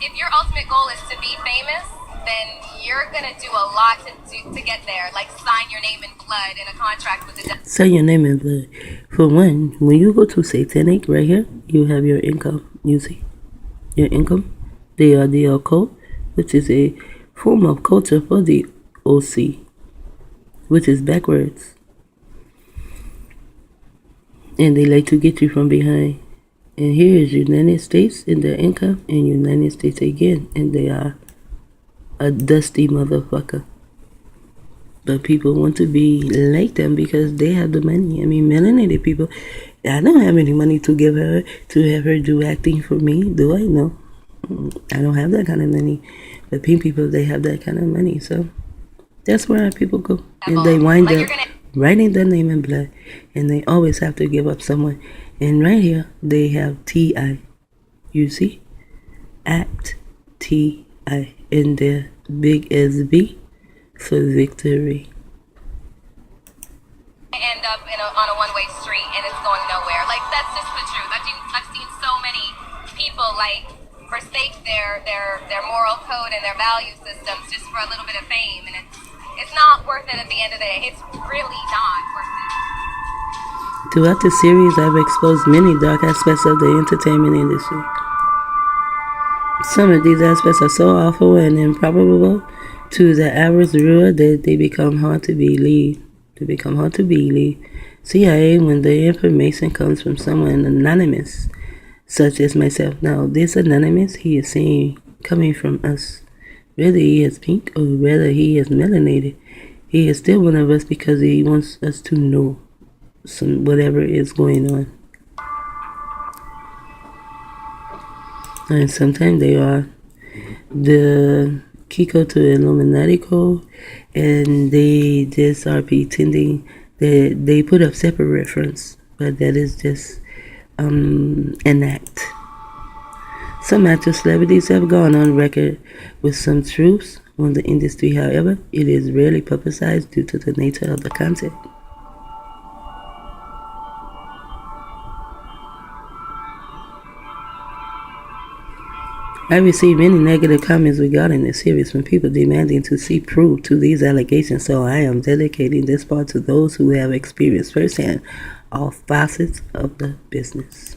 if your ultimate goal is to be famous, then you're gonna do a lot to get there. Like sign your name in blood in a contract with the devil. Sign your name in blood. For one, when you go to satanic right here, you have your income. You see your income. They are the occult, which is a form of culture for the OC, which is backwards. And they like to get you from behind. And here is United States in their income, and United States again, and they are a dusty motherfucker. But people want to be like them because they have the money. I mean, melanated people, I don't have any money to give her, to have her do acting for me. Do I? No. I don't have that kind of money. But pink people, they have that kind of money. So that's where our people go. And they wind up writing their name in blood. And they always have to give up someone. And right here, they have T.I. You see? At T.I. in there, big as B for victory. End up on a one-way street and it's going nowhere. Like, that's just the truth. I've seen so many people, like, forsake their moral code and their value systems just for a little bit of fame. And it's not worth it at the end of the day. It's really not worth it. Throughout the series, I've exposed many dark aspects of the entertainment industry. Some of these aspects are so awful and improbable to the average viewer that they become hard to believe. CIA, when the information comes from someone anonymous, such as myself. Now, this anonymous, he is saying, coming from us. Whether he is pink or whether he is melanated, he is still one of us because he wants us to know whatever is going on. And sometimes they are the Kiko to Illuminati code, and they just are pretending that they put up separate reference, but that is just an act. Some actors, celebrities have gone on record with some truths on the industry. However, it is rarely publicized due to the nature of the content. I received many negative comments regarding this series from people demanding to see proof to these allegations, so I am dedicating this part to those who have experienced firsthand all facets of the business.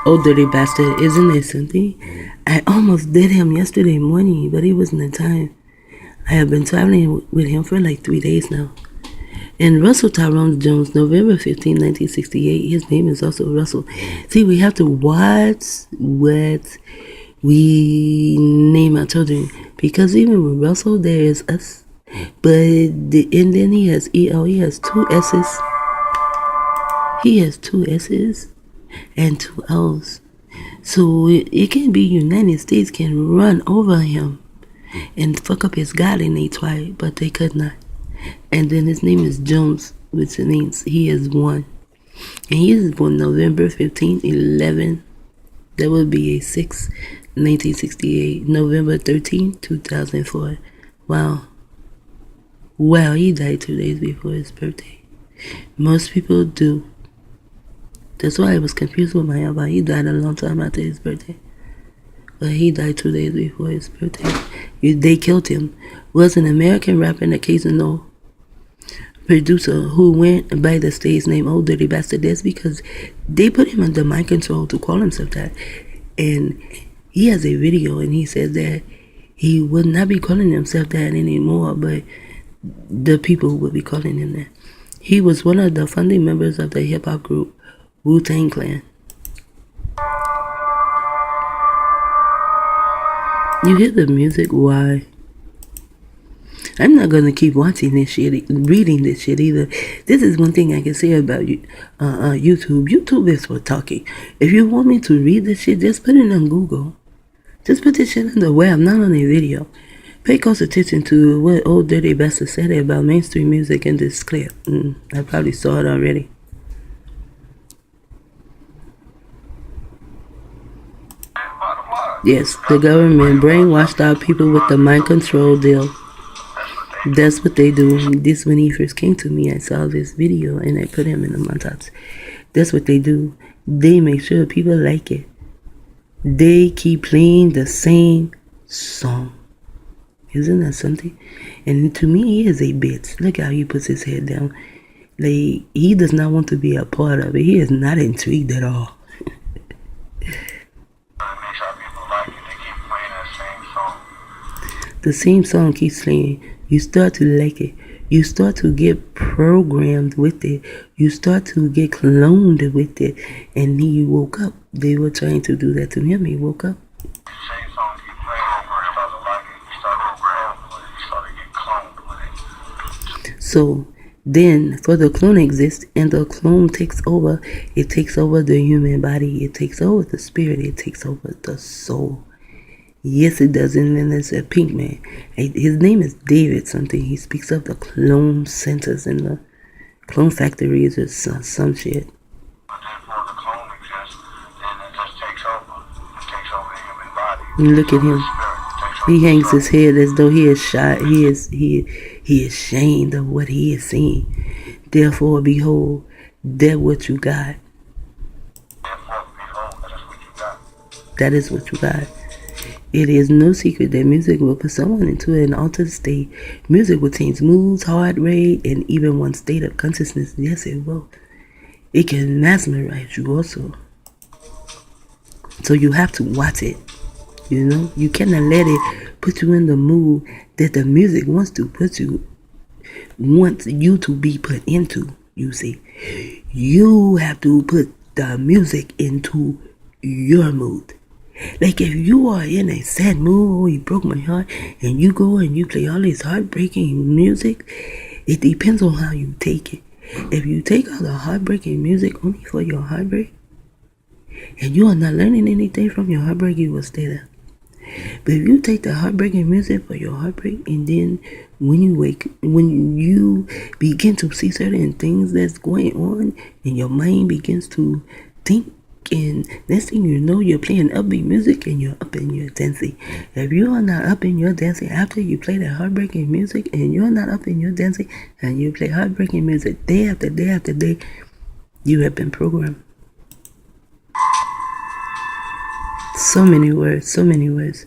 Oh, dirty bastard, isn't it something? I almost did him yesterday morning, but it wasn't in time. I have been traveling with him for like 3 days now. And Russell Tyrone Jones, November 15, 1968. His name is also Russell. See, we have to watch what we name our children. Because even with Russell, there is us. And then he has E-L. He has 2 S's. He has 2 S's and 2 L's. So it can be United States can run over him and fuck up his God in a twice, but they could not. And then his name is Jones, which means he is one. And he is born November 15, 11. That would be a 6, 1968. November 13, 2004. Wow. Wow, he died 2 days before his birthday. Most people do. That's why I was confused with my about he died a long time after his birthday. But he died 2 days before his birthday. They killed him. Was an American rapper and occasional producer who went by the stage name Old Dirty Bastard. That's because they put him under mind control to call himself that. And he has a video and he says that he would not be calling himself that anymore, but the people would be calling him that. He was one of the founding members of the hip-hop group Wu-Tang Clan. You hear the music? Why? I'm not going to keep watching this shit, reading this shit either. This is one thing I can say about YouTube. YouTube is for talking. If you want me to read this shit, just put it on Google. Just put this shit on the web, not on a video. Pay close attention to what Old Dirty Bastard said about mainstream music in this clip. I probably saw it already. Yes, the government brainwashed our people with the mind control deal. That's what they do. This when he first came to me, I saw this video and I put him in the montage. That's what they do. They make sure people like it. They keep playing the same song. Isn't that something? And to me, he is a bitch. Look how he puts his head down. Like, he does not want to be a part of it. He is not intrigued at all. The same song keeps playing. You start to like it. You start to get programmed with it. You start to get cloned with it. And he woke up. They were trying to do that to him. He woke up. So then for the clone exists and the clone takes over, it takes over the human body, it takes over the spirit, it takes over the soul. Yes, it does. And then there's a pink man. His name is David something. He speaks of the clone centers and the clone factories or some shit. And look at him. He hangs his head as though he is shy. He is ashamed of what he is seeing. Therefore, behold, that what you got. That is what you got. It is no secret that music will put someone into an altered state. Music will change moods, heart rate, and even one's state of consciousness. Yes, it will. It can mesmerize you also. So you have to watch it. You know, you cannot let it put you in the mood that the music wants you to be put into. You see, you have to put the music into your mood. Like if you are in a sad mood, oh, you broke my heart, and you go and you play all this heartbreaking music, it depends on how you take it. If you take all the heartbreaking music only for your heartbreak, and you are not learning anything from your heartbreak, you will stay there. But if you take the heartbreaking music for your heartbreak, and then when you begin to see certain things that's going on, and your mind begins to think, and next thing you know, you're playing upbeat music and you're up in your dancing. If you are not up in your dancing after you play that heartbreaking music, and you're not up in your dancing, and you play heartbreaking music day after day after day, you have been programmed. So many words, so many words.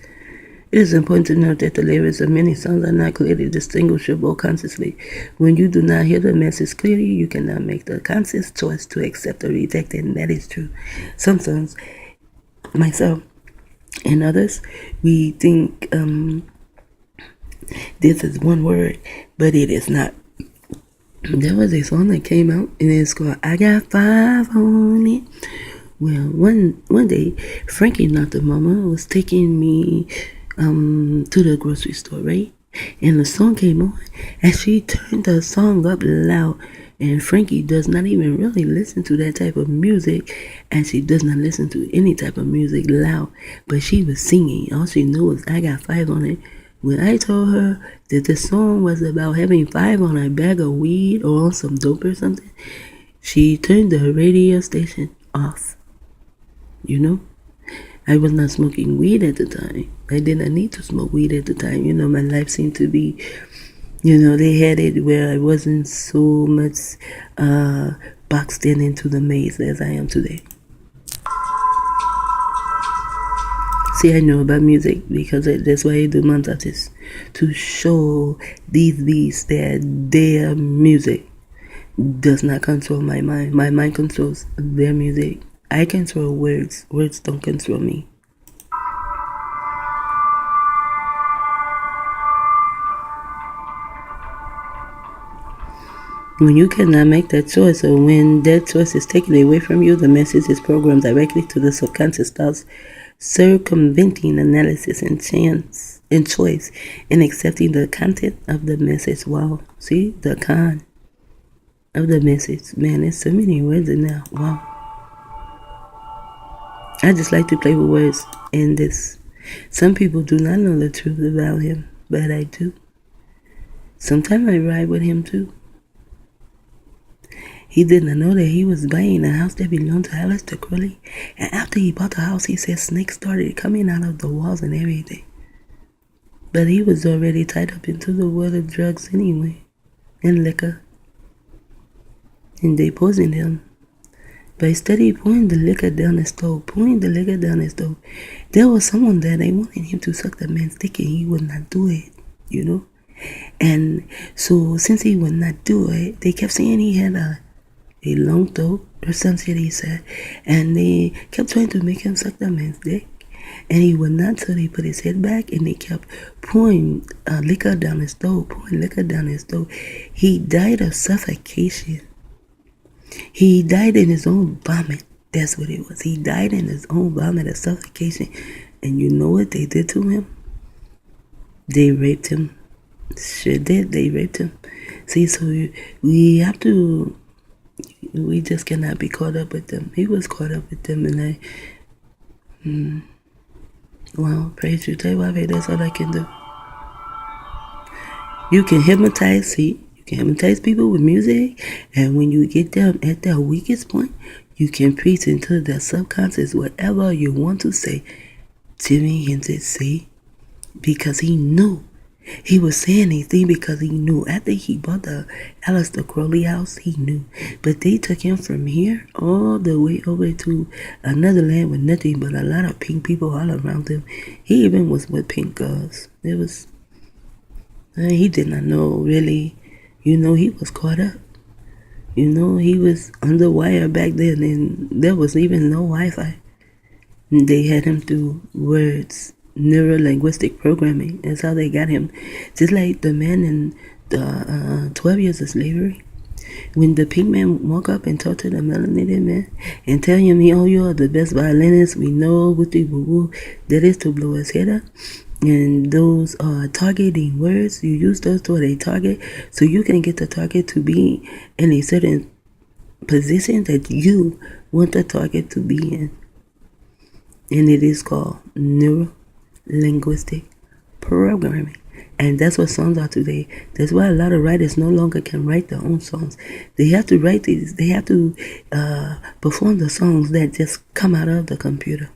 It is important to note that the lyrics of many songs are not clearly distinguishable consciously. When you do not hear the message clearly, you cannot make the conscious choice to accept or reject it, and that is true. Some songs, myself and others, we think this is one word, but it is not. There was a song that came out, and it's called I Got 5 on It. Well, one day, Frankie, not the mama, was taking me to the grocery store, right? And the song came on, and she turned the song up loud. And Frankie does not even really listen to that type of music, and she does not listen to any type of music loud. But she was singing. All she knew was I got 5 on it. When I told her that the song was about having 5 on a bag of weed or on some dope or something, she turned the radio station off. You know, I was not smoking weed at the time. I did not need to smoke weed at the time. You know, my life seemed to be, they had it where I wasn't so much boxed into the maze as I am today. See, I know about music because that's why I do montages, to show these beasts that their music does not control my mind. My mind controls their music. I control words. Words don't control me. When you cannot make that choice, or when that choice is taken away from you, the message is programmed directly to the subconscious thoughts, circumventing analysis and chance and choice, and accepting the content of the message. Wow. See, the con of the message. Man, there's so many words in there. Wow. I just like to play with words in this. Some people do not know the truth about him, but I do. Sometimes I ride with him too. He did not know that he was buying a house that belonged to Alistair Crowley. And after he bought the house, he said snakes started coming out of the walls and everything. But he was already tied up into the world of drugs anyway, and liquor. And they poisoned him. By steady pouring the liquor down the stove, there was someone there, they wanted him to suck the man's dick and he would not do it, you know? And so since he would not do it, they kept saying he had a long throat, or some shit he said, and they kept trying to make him suck the man's dick. And he would not, so they put his head back and they kept pouring liquor down his stove. He died of suffocation. He died in his own vomit. That's what it was. He died in his own vomit of suffocation. And you know what they did to him? They raped him. Sure did. They raped him. See, so we have to, we just cannot be caught up with them. He was caught up with them, and well, praise you, Taiwan, that's all I can do. You can hypnotize, people with music, and when you get them at their weakest point, you can preach into their subconscious whatever you want to say. Jimmy Hendrix say, because he knew. He was saying these things because he knew. After he bought the Aleister Crowley house, he knew. But they took him from here all the way over to another land with nothing but a lot of pink people all around him. He even was with pink girls. It was... he did not know, really. You know, he was caught up. You know, he was under wire back then, and there was even no Wi-Fi. They had him through words, neuro-linguistic programming. That's how they got him. Just like the man in the 12 years of slavery. When the pink man walk up and talk to the melanated man and tell him, oh, you are the best violinist we know, with the woo-woo, that is to blow his head up. And those are targeting words. You use those toward a target so you can get the target to be in a certain position that you want the target to be in. And it is called neuro-linguistic programming. And that's what songs are today. That's why a lot of writers no longer can write their own songs. They have to write these. They have to perform the songs that just come out of the computer.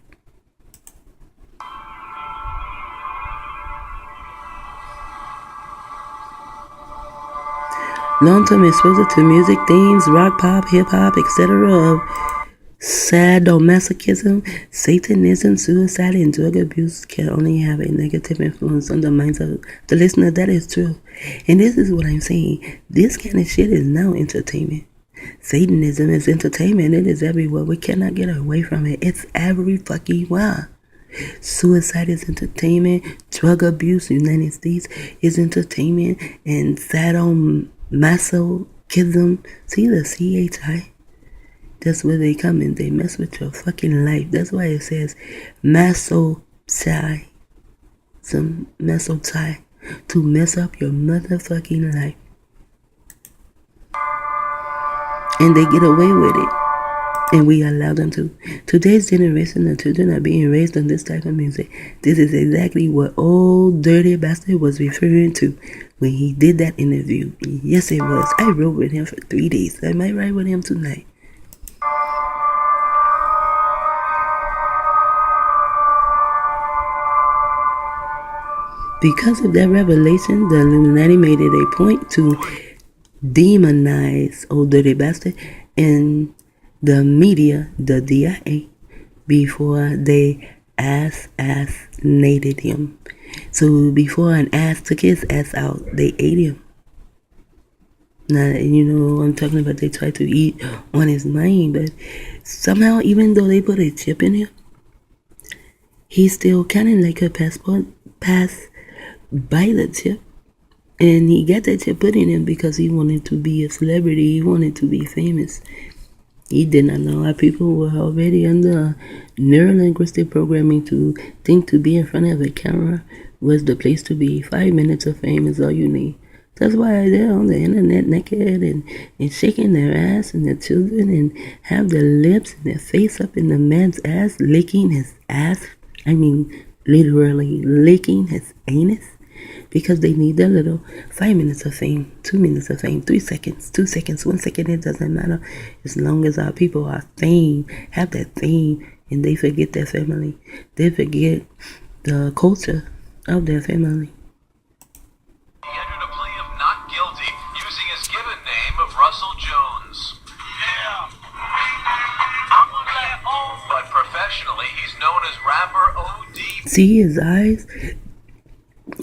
Long-term exposure to music themes, rock, pop, hip-hop, etc. of sadomasochism, Satanism, suicide, and drug abuse can only have a negative influence on the minds of the listener. That is true. And this is what I'm saying. This kind of shit is now entertainment. Satanism is entertainment. It is everywhere. We cannot get away from it. It's every fucking while. Suicide is entertainment. Drug abuse in the United States is entertainment. And sadomasochism, see the CHI? That's where they come in. They mess with your fucking life. That's why it says masochism, to mess up your motherfucking life. And they get away with it. And we allow them to. Today's generation of children are being raised on this type of music. This is exactly what old dirty bastard was referring to when he did that interview. Yes, it was. I wrote with him for 3 days. I might write with him tonight. Because of that revelation, the Illuminati made it a point to demonize old dirty bastard and the media, the DIA, before they assassinated him. So before an ass took his ass out, they ate him. Now, you know, I'm talking about they tried to eat on his mind, but somehow, even though they put a chip in him, he's still kind of like a passport pass by the chip. And he got that chip put in him because he wanted to be a celebrity. He wanted to be famous. He did not know our people were already under neuro-linguistic programming to think to be in front of a camera was the place to be. 5 minutes of fame is all you need. That's why they're on the internet naked and shaking their ass and their children and have their lips and their face up in the man's ass, licking his ass. I mean, literally licking his anus. Because they need their little 5 minutes of fame, 2 minutes of fame, 3 seconds, 2 seconds, 1 second, it doesn't matter. As long as our people are fame, have that fame, and they forget their family. They forget the culture of their family. See his eyes?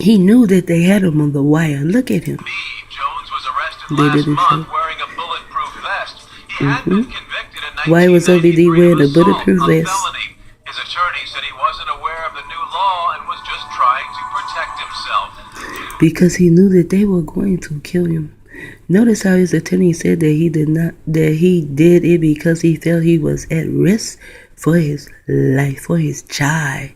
He knew that they had him on the wire. Look at him. Jones was arrested They last didn't month show. wearing a bulletproof vest. He had been convicted in Why was OBD 1993 wearing a of assault, bulletproof a vest? felony. His attorney said he wasn't aware of the new law and was just trying to protect himself. Because he knew that they were going to kill him. Notice how his attorney said that he did it because he felt he was at risk for his life, for his child.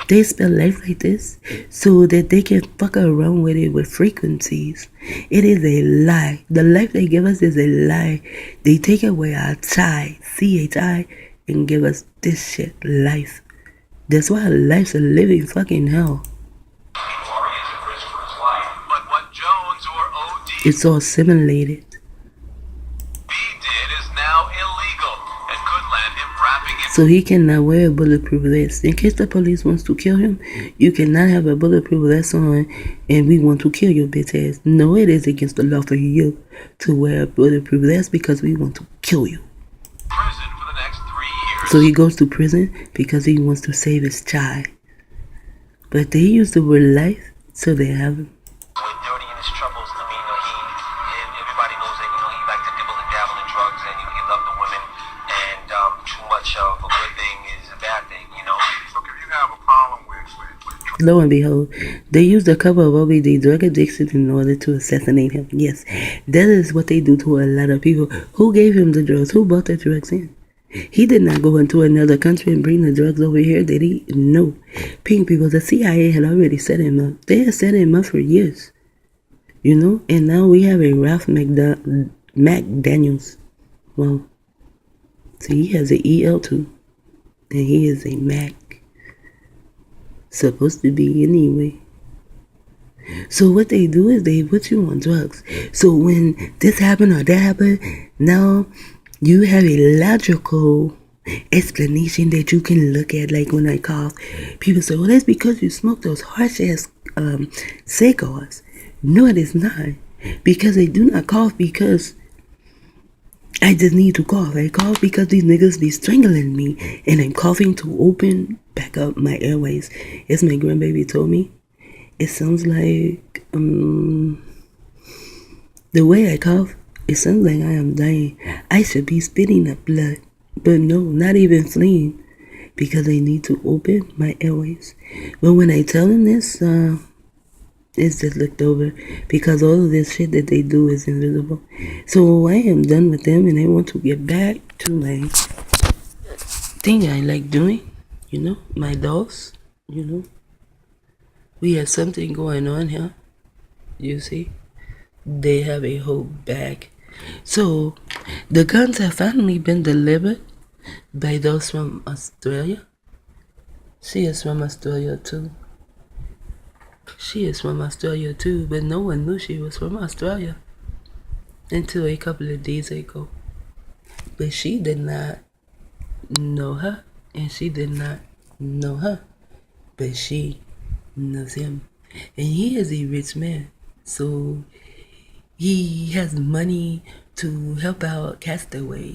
They spell life like this so that they can fuck around with it with frequencies. It is a lie. The life they give us is a lie. They take away our chi, C-H-I, and give us this shit, life. That's why life's a living fucking hell. But what Jones or OD It's all simulated. did is now illegal and could land him wrapping him. So he cannot wear a bulletproof vest. In case the police wants to kill him, you cannot have a bulletproof vest on and we want to kill your bitch ass. No, it is against the law for you to wear a bulletproof vest because we want to kill you. Prison for the next 3 years. So he goes to prison because he wants to save his child. But they use the word life, so they have him. With Dirty and his troubles, I mean, everybody knows that, he liked to dibble and dabble in drugs and he loved the women. And too much of a good thing is a bad thing, Look, if you have a problem with Lo and behold, they use the cover of OBD drug addiction in order to assassinate him. Yes, that is what they do to a lot of people. Who gave him the drugs? Who brought the drugs in? He did not go into another country and bring the drugs over here, did he? No. Pink people, the CIA had already set him up. They had set him up for years. And now we have a Ralph McDaniels. Well, see, he has an EL too. And he is a Mac. Supposed to be anyway. So what they do is they put you on drugs. So when this happened or that happened, now you have a logical explanation that you can look at. Like when I cough, people say, well, that's because you smoke those harsh ass cigars. No, it is not. Because I do not cough because I just need to cough. I cough because these niggas be strangling me. And I'm coughing to open back up my airways. As my grandbaby told me, it sounds like, the way I cough, it sounds like I am dying. I should be spitting up blood. But no, not even fleeing. Because I need to open my airways. But when I tell them this, it's just looked over. Because all of this shit that they do is invisible. So I am done with them and I want to get back to my thing I like doing. My dolls. We have something going on here. You see? They have a whole bag. So, the guns have finally been delivered by those from Australia. She is from Australia too. But no one knew she was from Australia until a couple of days ago. But she did not know her, and she did not know her. But she knows him. And he is a rich man. So he has money to help out Castaway,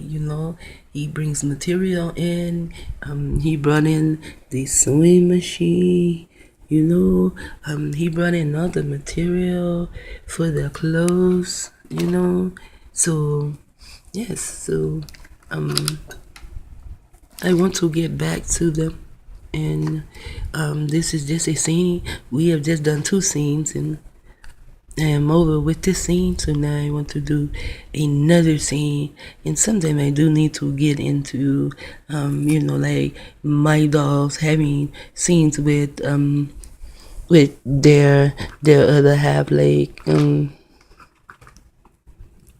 He brings material in. He brought in the sewing machine, he brought in all the material for the clothes, So, yes, I want to get back to them. And this is just a scene. We have just done 2 scenes and I am over with this scene. So now I want to do another scene. And sometimes I do need to get into, like my dolls having scenes with their other half, like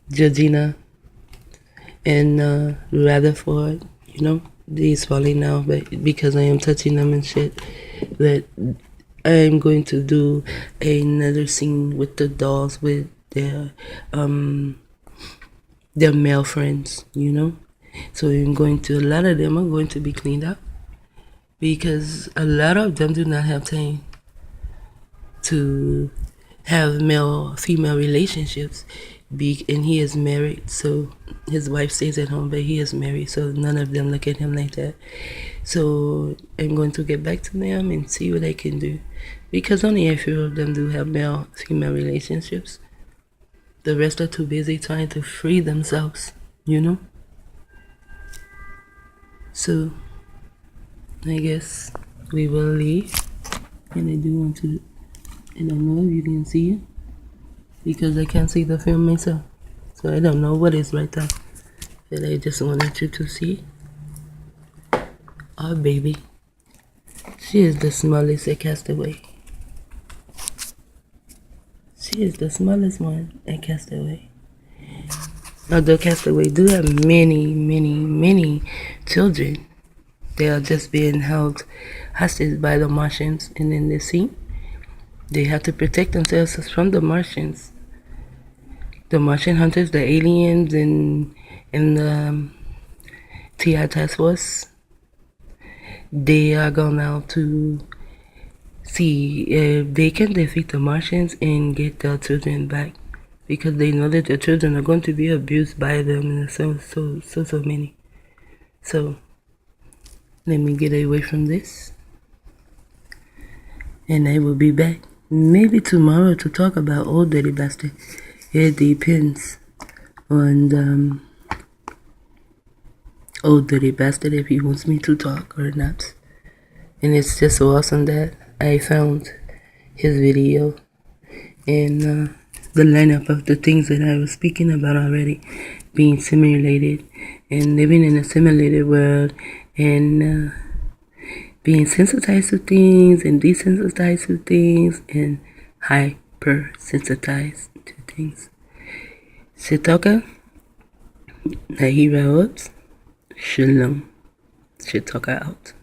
Georgina and Rutherford, These falling now, but because I am touching them and shit. But I am going to do another scene with the dolls with their male friends, So I'm going to, a lot of them are going to be cleaned up because a lot of them do not have time to have male-female relationships and he is married, so his wife stays at home, but he is married, so none of them look at him like that. So I'm going to get back to them and see what I can do, because only a few of them do have male-female relationships. The rest are too busy trying to free themselves, you know? So I guess we will leave. And I do want to, I don't know if you can see it, because I can't see the film myself. So I don't know what is right there. But I just wanted you to see our baby. She is the smallest at Castaway. She is the smallest one at Castaway. Although Castaway do have many children, they are just being held hostage by the Martians. And in this scene, they have to protect themselves from the Martians. The Martian hunters, the aliens, and the TI task force, they are going out to see if they can defeat the Martians and get their children back, because they know that the children are going to be abused by them, and so many. So let me get away from this, and I will be back maybe tomorrow to talk about Old Dirty Bastard. It depends on Old Dirty Bastard if he wants me to talk or not. And it's just so awesome that I found his video and the lineup of the things that I was speaking about already, being simulated and living in a simulated world, and being sensitized to things and desensitized to things and hypersensitized to things. Se toca, Nahira out, Shalom. Se toca out.